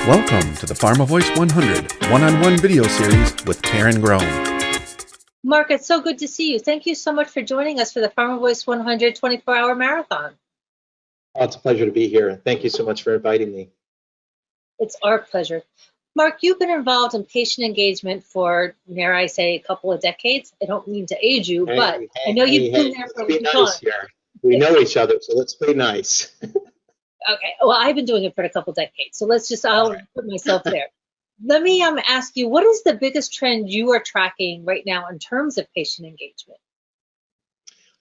Welcome to the PharmaVOICE 100 one-on-one video series with Taryn Groen. Marc, it's so good to see you. Thank you so much for joining us for the PharmaVOICE 100 24-hour marathon. Oh, it's a pleasure to be here. Thank you so much for inviting me. It's our pleasure. Marc, you've been involved in patient engagement for, dare I say, a couple of decades. I don't mean to age you, but I know you've been there for a long time. Here. We know each other, so let's be nice. Okay, well, I've been doing it for a couple decades, so I'll put myself there. Let me ask you, what is the biggest trend you are tracking right now in terms of patient engagement?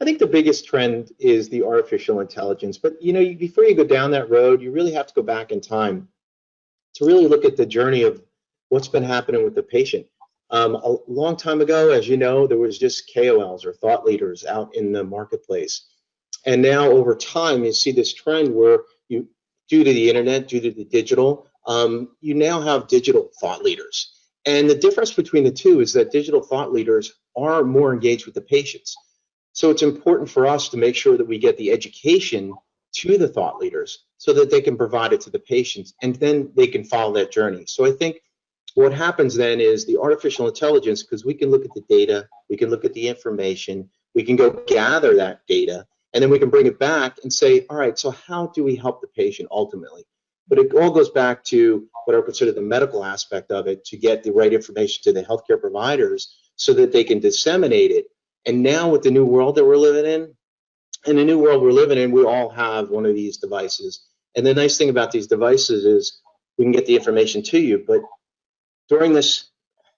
I think the biggest trend is the artificial intelligence. But, before you go down that road, you really have to go back in time to really look at the journey of what's been happening with the patient. A long time ago, as you know, there was just KOLs or thought leaders out in the marketplace. And now over time, you see this trend where due to the internet, due to the digital, you now have digital thought leaders. And the difference between the two is that digital thought leaders are more engaged with the patients. So it's important for us to make sure that we get the education to the thought leaders so that they can provide it to the patients, and then they can follow that journey. So I think what happens then is the artificial intelligence, because we can look at the data, we can look at the information, we can go gather that data, and then we can bring it back and say, all right, so how do we help the patient ultimately? But it all goes back to what I consider the medical aspect of it, to get the right information to the healthcare providers so that they can disseminate it. And now with the new world that we're living in the new world we're living in, we all have one of these devices. And the nice thing about these devices is we can get the information to you. But during this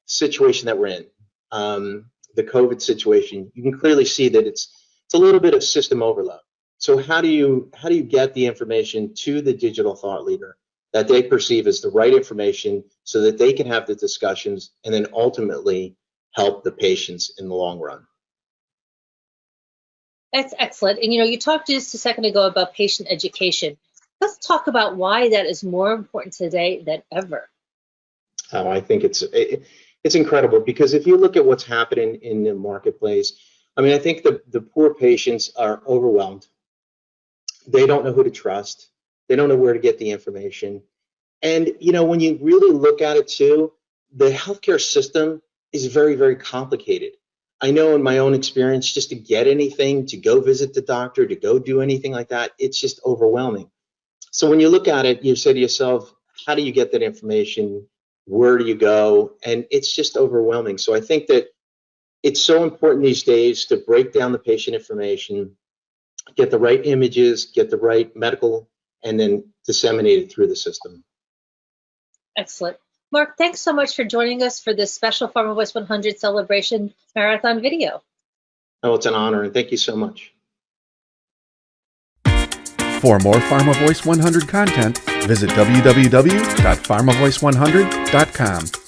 situation that we're in, the COVID situation, you can clearly see that it's a little bit of system overload. So how do you get the information to the digital thought leader that they perceive as the right information so that they can have the discussions and then ultimately help the patients in the long run? That's excellent. And you talked just a second ago about patient education. Let's talk about why that is more important today than ever. Oh, I think it's incredible, because if you look at what's happening in the marketplace, I think the poor patients are overwhelmed. They don't know who to trust. They don't know where to get the information. And, when you really look at it too, the healthcare system is very, very complicated. I know in my own experience, just to get anything, to go visit the doctor, to go do anything like that, it's just overwhelming. So when you look at it, you say to yourself, how do you get that information? Where do you go? And it's just overwhelming. So I think that it's so important these days to break down the patient information, get the right images, get the right medical, and then disseminate it through the system. Excellent. Marc, thanks so much for joining us for this special PharmaVOICE 100 celebration marathon video. Oh, it's an honor, and thank you so much. For more PharmaVOICE 100 content, visit www.pharmavoice100.com.